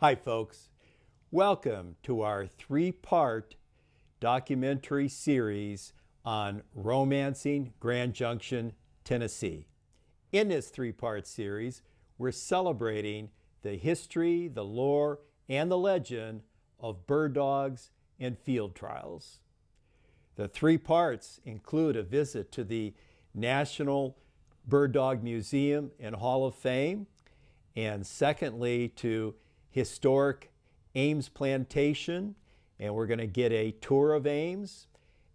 Hi folks, welcome to our three-part documentary series on Romancing Grand Junction, Tennessee. In this three-part series, we're celebrating the history, the lore, and the legend of bird dogs and field trials. The three parts include a visit to the National Bird Dog Museum and Hall of Fame, and secondly to historic Ames Plantation, and we're going to get a tour of Ames.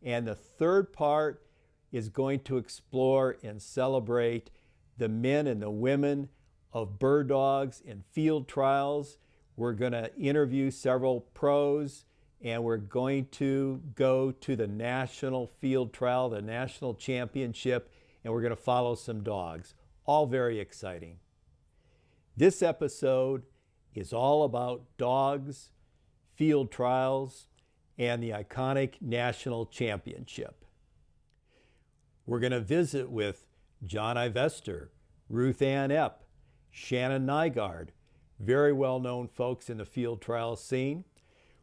And the third part is going to explore and celebrate the men and the women of bird dogs and field trials. We're going to interview several pros, and we're going to go to the national field trial, the national championship, and we're going to follow some dogs. All very exciting. This episode is all about dogs, field trials, and the iconic national championship. We're going to visit with John Ivestor, Ruth Ann Epp, Shannon Nygard, very well-known folks in the field trial scene.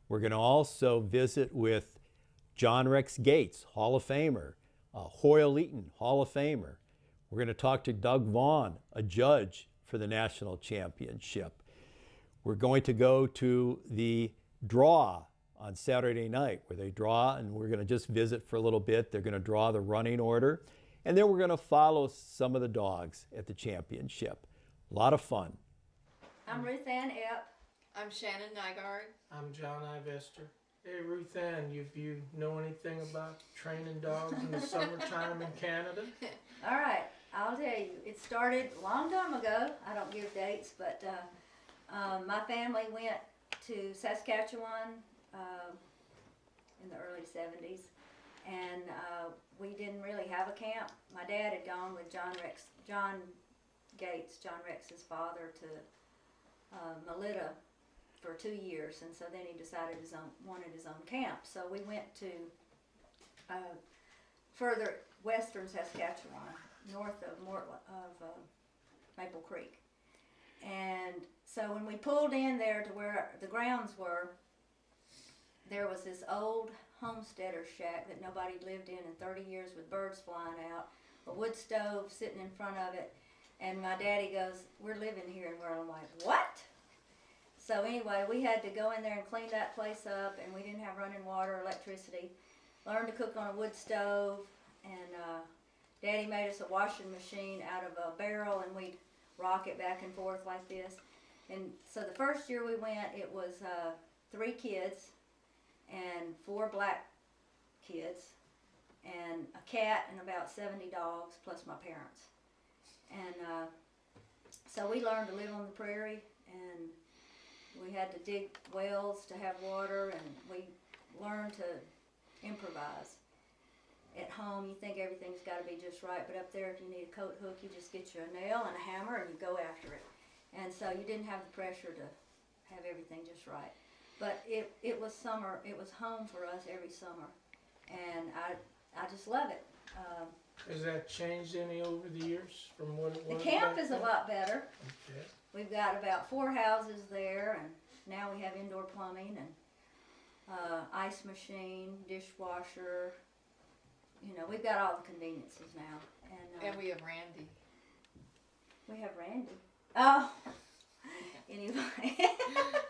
We're going to also visit with John Rex Gates, Hall of Famer, Hoyle Eaaton, Hall of Famer. We're going to talk to Doug Vaughn, a judge for the national championship. We're going to go to the draw on Saturday night where they draw, and we're going to just visit for a little bit. They're going to draw the running order, and then we're going to follow some of the dogs at the championship. A lot of fun. I'm Ruth Ann Epp. I'm Shannon Nygard. I'm John Ivestor. Hey Ruth Ann, you know anything about training dogs in the summertime in Canada? All right, I'll tell you. It started a long time ago. I don't give dates, but my family went to Saskatchewan in the early 70s, and we didn't really have a camp. My dad had gone with John Gates, John Rex's father, to Melita for 2 years, and so then he decided wanted his own camp. So we went to further western Saskatchewan, north of Maple Creek. And so when we pulled in there to where the grounds were, there was this old homesteader shack that nobody lived in 30 years with birds flying out, a wood stove sitting in front of it, and my daddy goes, "We're living here," and we're like, "What?" So anyway, we had to go in there and clean that place up, and we didn't have running water or electricity. Learned to cook on a wood stove, and Daddy made us a washing machine out of a barrel, and we'd rock it back and forth like this. And so the first year we went, it was 3 kids and 4 black kids and a cat and about 70 dogs plus my parents. And so we learned to live on the prairie, and we had to dig wells to have water, and we learned to improvise. At home, you think everything's got to be just right, but up there, if you need a coat hook, you just get you a nail and a hammer and you go after it. And so you didn't have the pressure to have everything just right. But it was summer. It was home for us every summer, and I just love it. Has that changed any over the years from what it was? The camp back is a then? lot better. Okay. We've got about 4 houses there, and now we have indoor plumbing and ice machine, dishwasher. You know, we've got all the conveniences now. And we have Randy. We have Randy. Oh, anyway.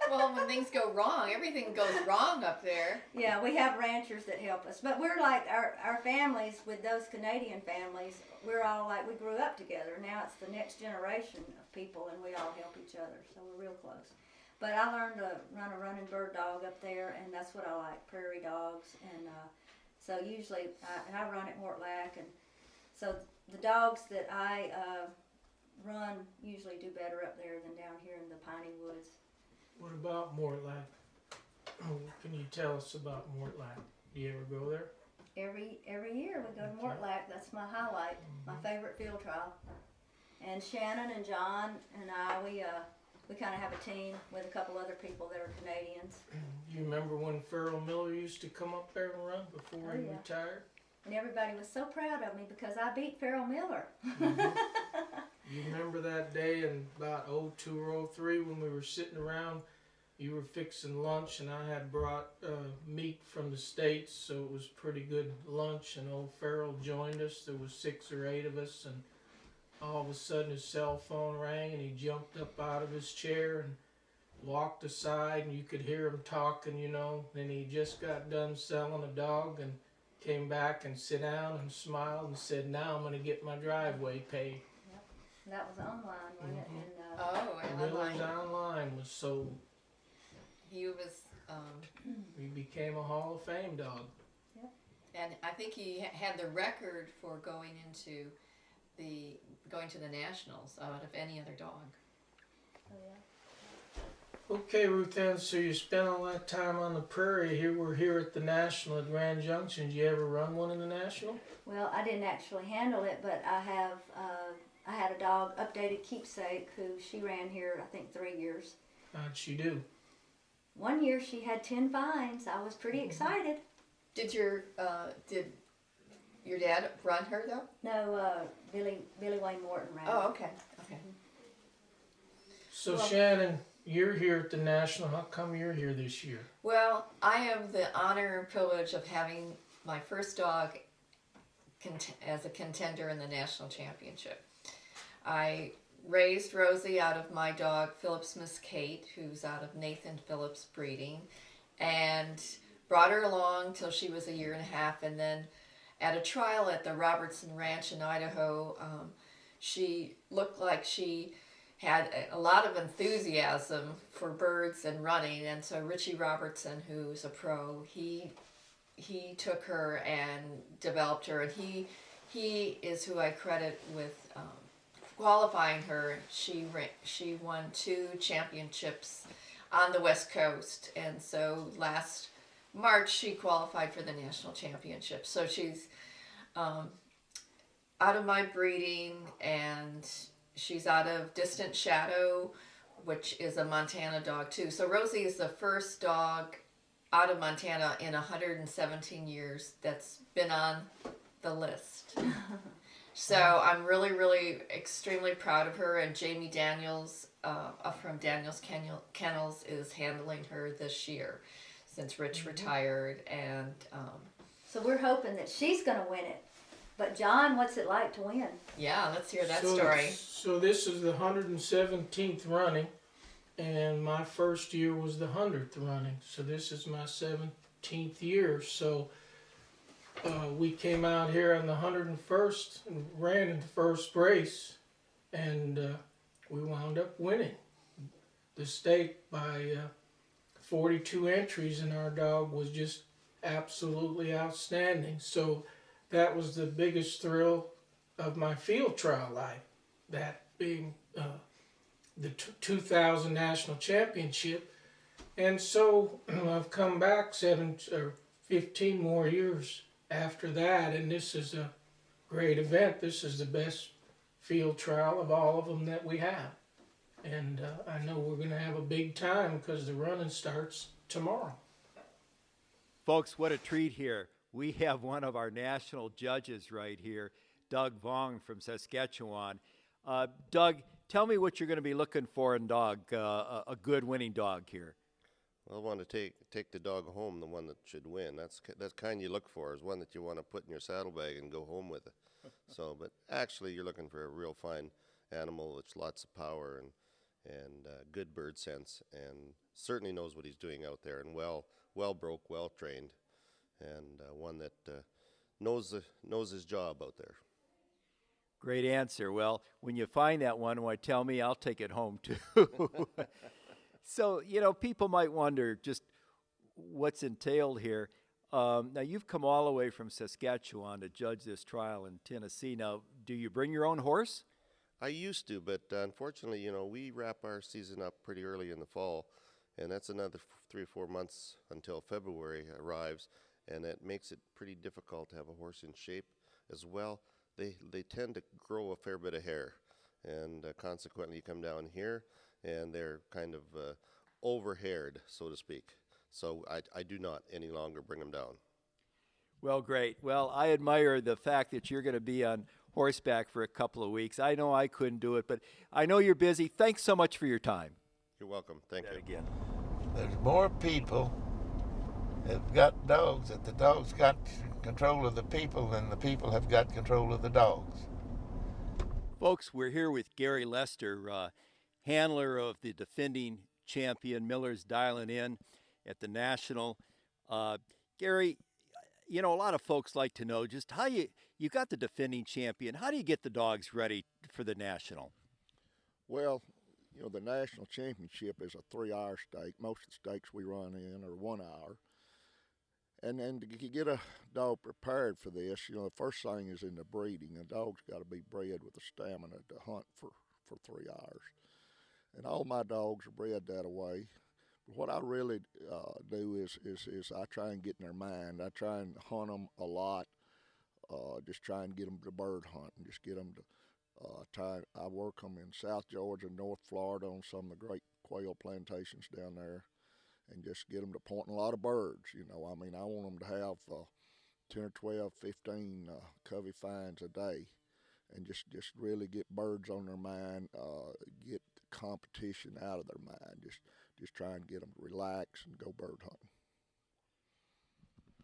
Well, when things go wrong, everything goes wrong up there. Yeah, we have ranchers that help us. But we're like, our families, with those Canadian families, we're all like, we grew up together. Now it's the next generation of people, and we all help each other, so we're real close. But I learned to run a running bird dog up there, and that's what I like, prairie dogs. And so usually, I run at Mortlack, and so the dogs that I run usually do better up there than down here in the piney woods. What about Mortlack? Can you tell us about Mortlack? Do you ever go there? Every year we go to Mortlack. That's my highlight, my favorite field trial. And Shannon and John and I, we kind of have a team with a couple other people that are Canadians. You remember when Farrell Miller used to come up there and run before he retired? And everybody was so proud of me because I beat Farrell Miller. You remember that day in about 02 or 03 when we were sitting around you were fixing lunch, and I had brought meat from the States, so it was pretty good lunch, and old Farrell joined us. There was 6 or 8 of us, and all of a sudden his cell phone rang, and he jumped up out of his chair and walked aside, and you could hear him talking, you know, and he just got done selling a dog and came back and sat down and smiled and said, "Now I'm going to get my driveway paid." That was online, wasn't it? And, Oh, and Miller's online. Online was sold. He was, He became a Hall of Fame dog. and I think he had the record for going to the Nationals out of any other dog. oh, yeah. Okay, Ruth Ann, so you spent all that time on the prairie. Here we're here at the National at Grand Junction. Did you ever run one in the National? Well, I didn't actually handle it, but I have. I had a dog, Updated Keepsake, who she ran here, I think, 3 years. How'd she do? One year she had 10 fines. I was pretty excited. Did your dad run her though? No, Billy Wayne Morton ran. Oh, okay. Okay. So Well- Shannon, you're here at the National. How come you're here this year? Well, I have the honor and privilege of having my first dog as a contender in the national championship. I raised Rosie out of my dog Phillips Miss Kate, who's out of Nathan Phillips breeding, and brought her along till she was 1.5 years, and then at a trial at the Robertson Ranch in Idaho, she looked like she had a lot of enthusiasm for birds and running, and so Richie Robertson, who's a pro, he took her and developed her, and he is who I credit with qualifying her. She won 2 championships on the West Coast, and so last March she qualified for the national championship. So she's out of my breeding, and she's out of Distant Shadow, which is a Montana dog too. So Rosie is the first dog out of Montana in 117 years that's been on the list. So I'm really, really extremely proud of her, and Jamie Daniels from Daniels Kennels is handling her this year since Rich retired, and So we're hoping that she's going to win it. But John, what's it like to win? yeah, let's hear that So- story. So this is the 117th running, and my first year was the 100th running. So this is my 17th year. So we came out here on the 101st and ran in the first race, and we wound up winning the state by 42 entries, and our dog was just absolutely outstanding. So that was the biggest thrill of my field trial life, that being the 2000 National Championship. And so I've come back 7 or 15 more years after that, and this is a great event. This is the best field trial of all of them that we have. And I know we're going to have a big time because the running starts tomorrow. Folks, what a treat here. We have one of our national judges right here, Doug Vaughn from Saskatchewan. Doug, tell me what you're going to be looking for in dog, a good winning dog here. Well, I want to take the dog home, the one that should win. That's kind you look for, is one that you want to put in your saddlebag and go home with it. So, but actually, you're looking for a real fine animal with lots of power and good bird sense, and certainly knows what he's doing out there, and well broke, well trained, and one that knows his job out there. Great answer. Well, when you find that one, why tell me, I'll take it home too. So, people might wonder just what's entailed here. Now, you've come all the way from Saskatchewan to judge this trial in Tennessee. Now, do you bring your own horse? I used to, but unfortunately, we wrap our season up pretty early in the fall, and that's another 3 or 4 months until February arrives, and it makes it pretty difficult to have a horse in shape as well. They tend to grow a fair bit of hair, and consequently, you come down here, and they're kind of over-haired, so to speak. So I do not any longer bring them down. Well, great. Well, I admire the fact that you're going to be on horseback for a couple of weeks. I know I couldn't do it, but I know you're busy. Thanks so much for your time. You're welcome. Thank you. Again. there's more people have got dogs, that the dogs got control of the people than the people have got control of the dogs. Folks, we're here with Gary Lester, handler of the defending champion Miller's Dialing In at the National. Gary, you know, a lot of folks like to know just how you got the defending champion. How do you get the dogs ready for the National? Well, you know, the National Championship is a 3-hour stake. Most of the stakes we run in are 1 hour. And then to get a dog prepared for this, you know, the first thing is in the breeding. A dog's got to be bred with the stamina to hunt for 3 hours. And all my dogs are bred that way. What I really do is I try and get in their mind. I try and hunt them a lot, just try and get them to bird hunt and just get them to I work them in South Georgia, North Florida on some of the great quail plantations down there, and just get them to point a lot of birds. You know, I mean, I want them to have 10 or 12, 15 covey finds a day, and just really get birds on their mind, get competition out of their mind, just try and get them to relax and go bird hunting.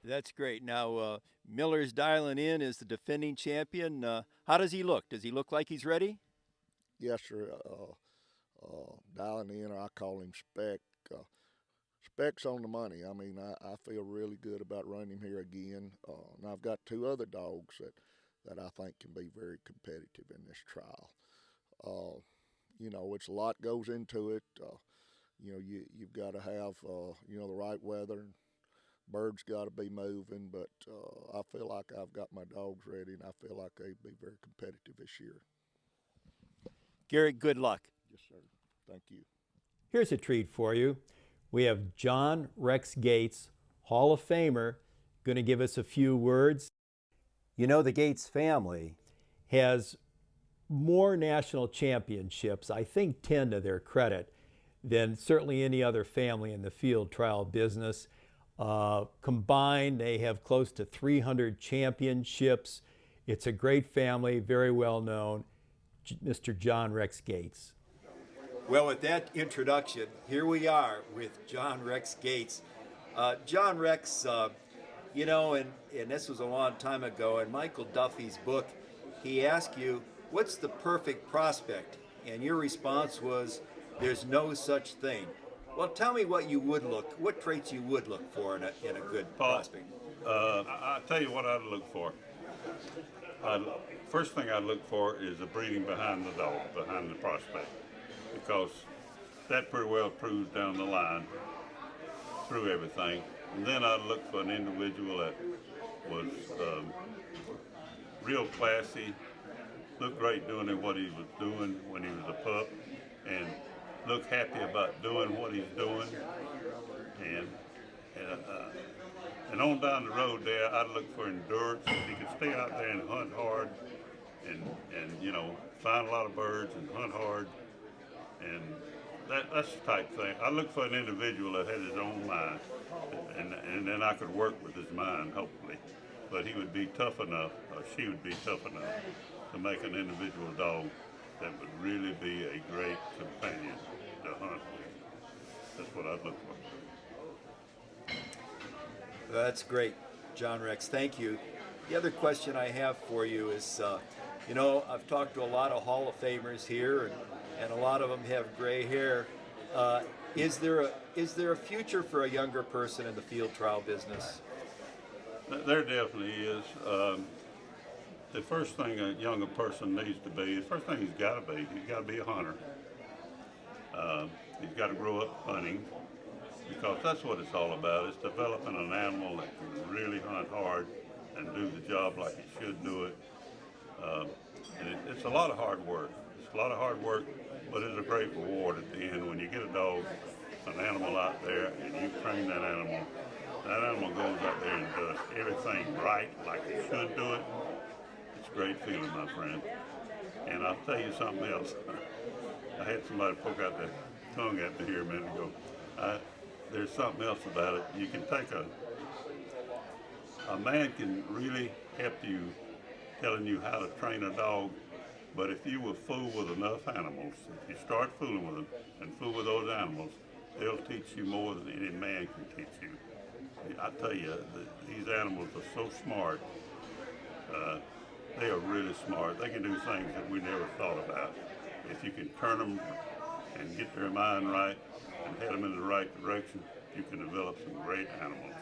That's great. Now, Miller's Dialing In is the defending champion. How does he look? Does he look like he's ready? Yes, sir. Dialing In, I call him Spec. Spec's on the money. I mean, I feel really good about running him here again. And I've got 2 other dogs that I think can be very competitive in this trial. You know, it's a lot goes into it. You know, you've got to have, you know, the right weather. Birds got to be moving, but I feel like I've got my dogs ready, and I feel like they'd be very competitive this year. Gary, good luck. Yes, sir. Thank you. Here's a treat for you. We have John Rex Gates, Hall of Famer, going to give us a few words. You know, the Gates family has more national championships, I think 10 to their credit, than certainly any other family in the field trial business. Combined, they have close to 300 championships. It's a great family, very well known. Mr. John Rex Gates. Well, with that introduction, here we are with John Rex Gates. John Rex, you know, and this was a long time ago, in Michael Duffy's book, he asked you, what's the perfect prospect? And your response was, there's no such thing. Well, tell me what traits you would look for in a good prospect. I'll tell you what I'd look for. First thing I'd look for is the breeding behind the dog, behind the prospect, because that pretty well proves down the line through everything. And then I'd look for an individual that was real classy, looked great doing what he was doing when he was a pup, and look happy about doing what he's doing, and on down the road there, I'd look for endurance. If he could stay out there and hunt hard, and you know, find a lot of birds and hunt hard, and that's the type thing. I look for an individual that had his own mind, and then I could work with his mind, hopefully. But he would be tough enough, or she would be tough enough, to make an individual dog that would really be a great companion to hunt with. That's what I'd look for. That's great, John Rex. Thank you. The other question I have for you is, you know, I've talked to a lot of Hall of Famers here, and a lot of them have gray hair. Is there a future for a younger person in the field trial business? There definitely is. The first thing a younger person needs to be, the first thing he's got to be a hunter. He's got to grow up hunting, because that's what it's all about. It's developing an animal that can really hunt hard and do the job like it should do it. And it's a lot of hard work. It's a lot of hard work, but it's a great reward at the end when you get a dog, an animal out there, and you train that animal. That animal goes out there and does everything right like it should do it. It's a great feeling, my friend. And I'll tell you something else. I had somebody poke out their tongue at me here a minute ago. There's something else about it. You can take a man can really help you, telling you how to train a dog, but if you will fool with enough animals, if you start fooling with them and fool with those animals, they'll teach you more than any man can teach you. I tell you, these animals are so smart. They are really smart. They can do things that we never thought about. If you can turn them and get their mind right and head them in the right direction, you can develop some great animals.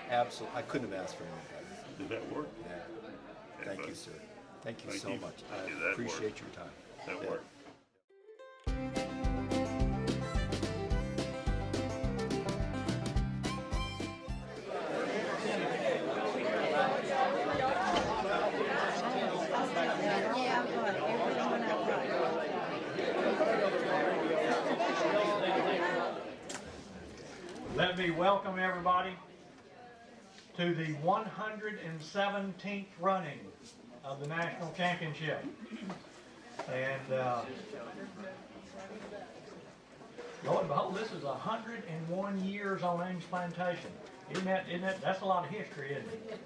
Absolutely. I couldn't have asked for anything better. Did that work? Yeah. Thank you, sir. Thank you Thank so you. much. Thank you. I That appreciate worked. your time. That Yeah. worked. Let me welcome everybody to the 117th running of the National Championship. And lo and behold, this is 101 years on Ames Plantation. Isn't that, that's a lot of history, isn't it?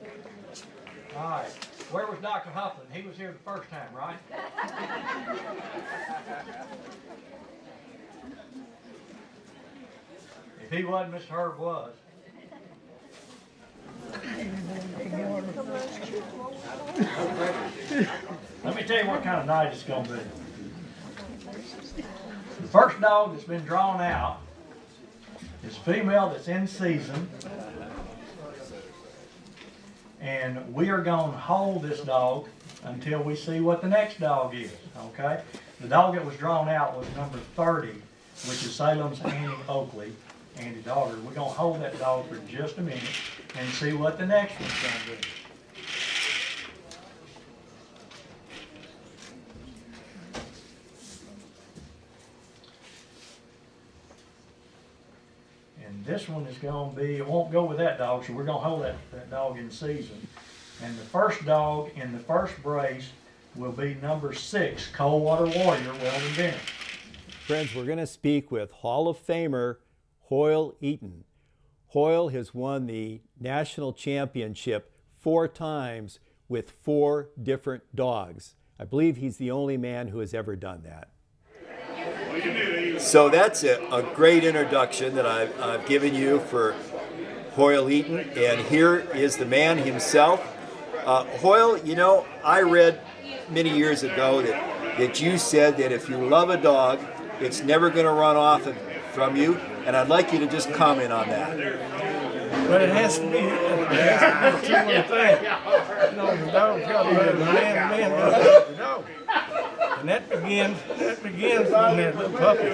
All right, where was Dr. Huffman? He was here the first time, right? If he wasn't, Mr. Herb was. Let me tell you what kind of night it's going to be. The first dog that's been drawn out is a female that's in season. And we are going to hold this dog until we see what the next dog is, okay? The dog that was drawn out was number 30, which is Salem's Annie Oakley, Andy Dogger. We're going to hold that dog for just a minute and see what the next one's going to be. And this one is going to be, it won't go with that dog, so we're going to hold that dog in season. And the first dog in the first brace will be number 6, Coldwater Warrior, Weldon Bennett. Friends, we're going to speak with Hall of Famer Hoyle Eaaton. Hoyle has won the national championship 4 times with 4 different dogs. I believe he's the only man who has ever done that. So that's a great introduction that I've given you for Hoyle Eaaton, and here is the man himself. Hoyle, you know, I read many years ago that you said that if you love a dog, it's never going to run off from you, and I'd like you to just comment on that. But it has to be a two-way thing. You know, the dog's got to be a man loves the dog. And that begins when that little puppy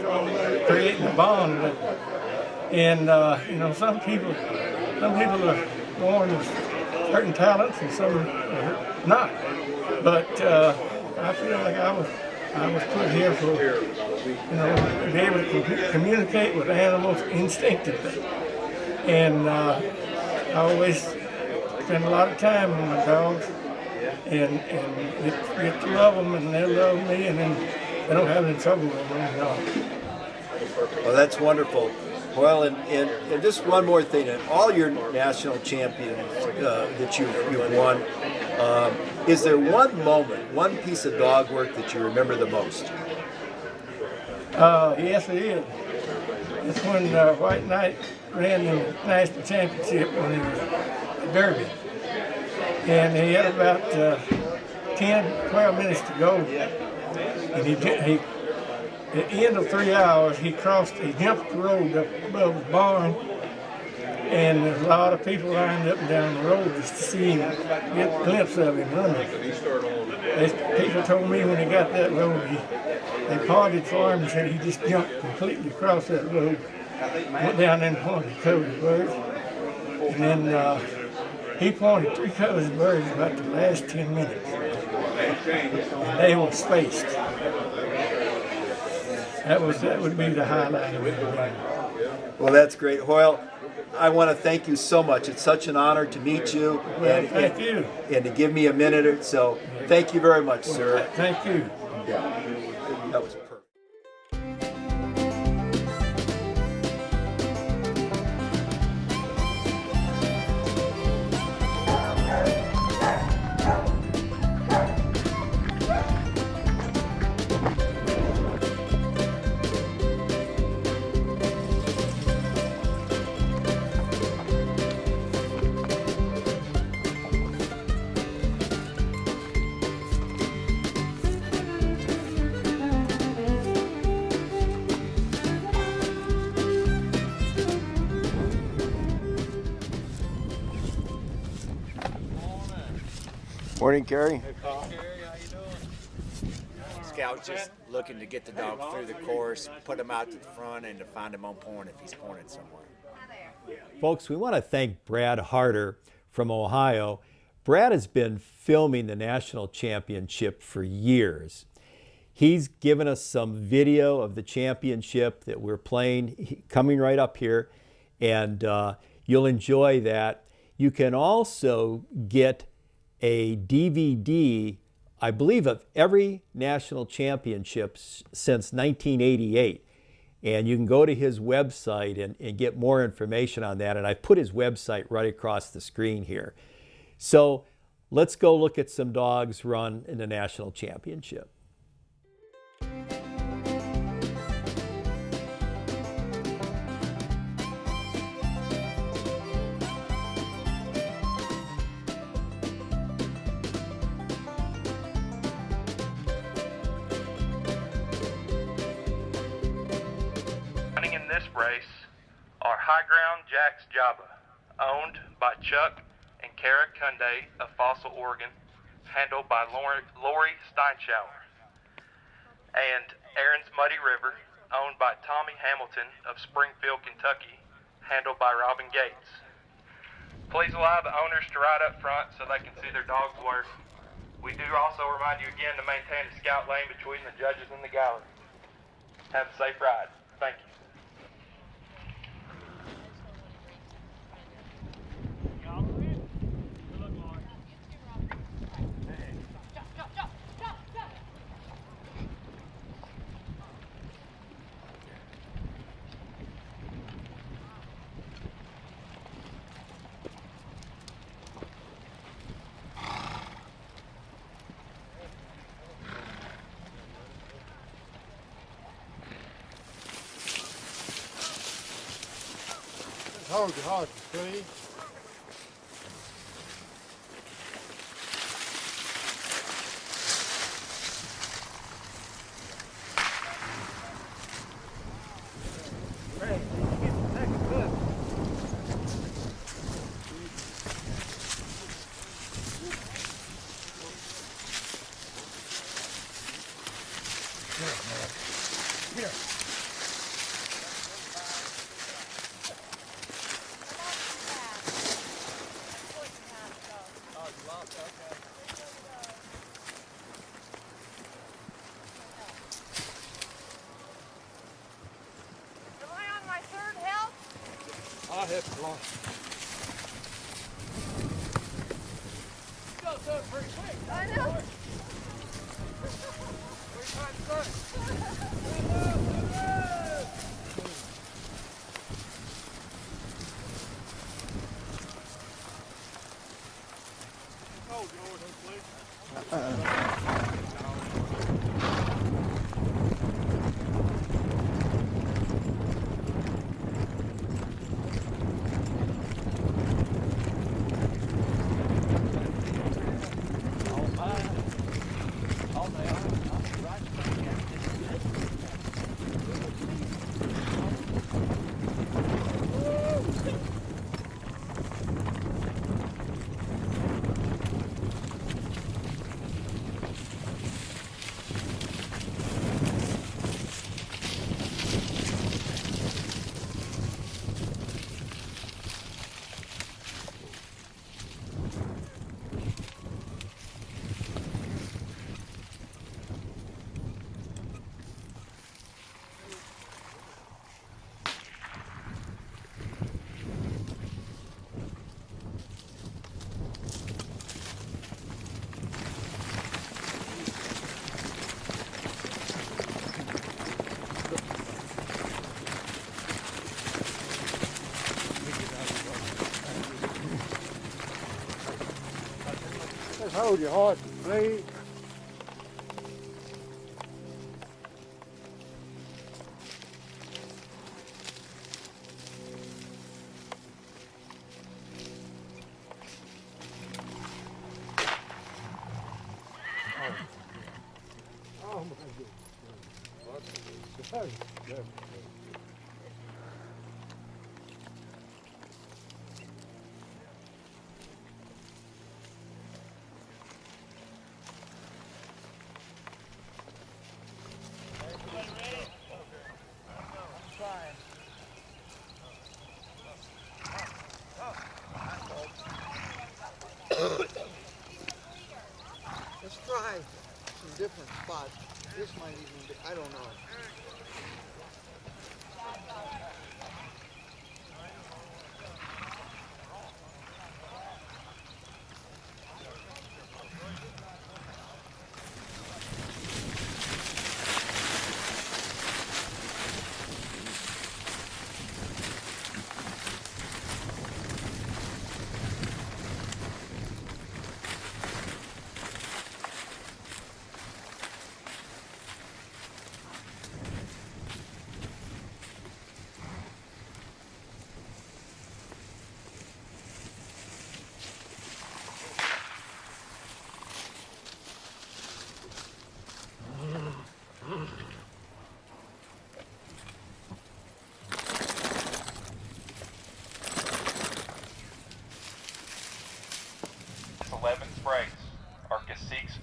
creating a bond with it. And you know, some people are born with certain talents and some are not. But I feel like I was put here for, you know, to be able to communicate with animals instinctively. And I always spend a lot of time with my dogs and get to love them, and they love me, and then they don't have any trouble with them. No. Well, that's wonderful. Well, and just one more thing, in all your national champions that you've won, is there one moment, one piece of dog work that you remember the most? Yes, it is. It's when White Knight ran the national championship when he was at Derby. And he had about 10, 12 minutes to go. And he at the end of 3 hours, he jumped the road up above the barn, and there's a lot of people lined up and down the road just to see him, get a glimpse of him running. People told me when he got that road, they parted for him and said he just jumped completely across that road, went down there and pointed covered birds, and then he pointed 3 covered birds about the last 10 minutes. And they were spaced. That would be the highlight of it. Well, that's great. Hoyle, I want to thank you so much. It's such an honor to meet you. Well, thank you. And to give me a minute or so. Thank you very much, sir. Thank you. Yeah, that was perfect. Morning, Kerry. Scout just looking to get the dog through the course, put him out to the front, and to find him on point if he's pointed somewhere. Folks, we want to thank Brad Harder from Ohio. Brad has been filming the national championship for years. He's given us some video of the championship that we're playing, coming right up here, and you'll enjoy that. You can also get a DVD, I believe, of every national championship since 1988. And you can go to his website and get more information on that. And I put his website right across the screen here. So let's go look at some dogs run in the national championship. Running in this race are High Ground Jack's Jabba, owned by Chuck and Kara Kunde of Fossil, Oregon, handled by Lori Steinschauer, and Aaron's Muddy River, owned by Tommy Hamilton of Springfield, Kentucky, handled by Robin Gates. Please allow the owners to ride up front so they can see their dog's work. We do also remind you again to maintain a scout lane between the judges and the gallery. Have a safe ride. Thank you. Hold your horses, please. Here. I'll help you along. Go, so pretty quick. I know. We're trying to start. Hold yours, please. Just hold your horses, please. Oh my goodness. Let's try some different spots. This might even be, I don't know.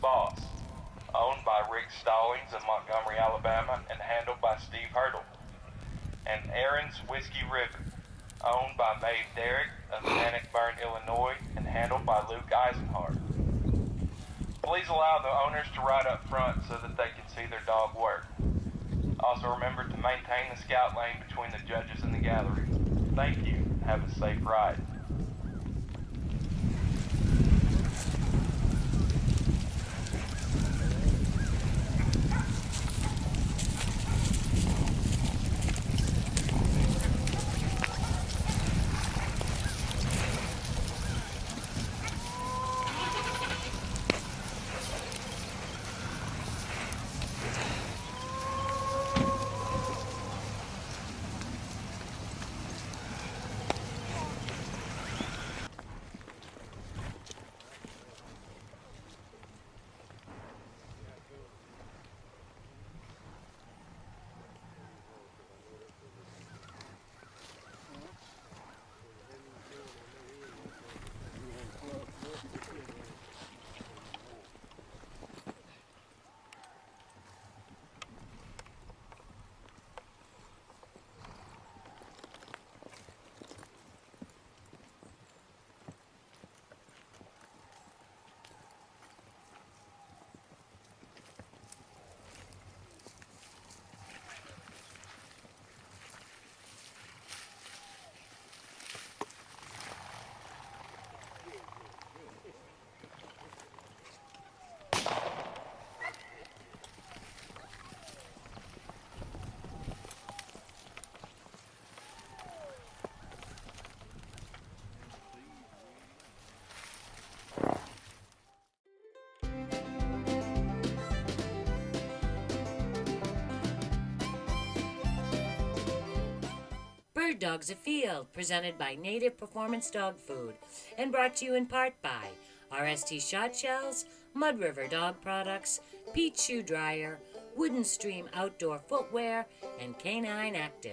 Boss, owned by Rick Stallings of Montgomery, Alabama, and handled by Steve Hurdle. And Aaron's Whiskey River, owned by Maeve Derrick of Bannockburn, Illinois, and handled by Luke Eisenhart. Please allow the owners to ride up front so that they can see their dog work. Also remember to maintain the scout lane between the judges and the gallery. Thank you. Have a safe ride. Dogs Afield, presented by Native Performance Dog Food, and brought to you in part by RST Shot Shells, Mud River Dog Products, Pete Shoe Dryer, Wooden Stream Outdoor Footwear, and Canine Active.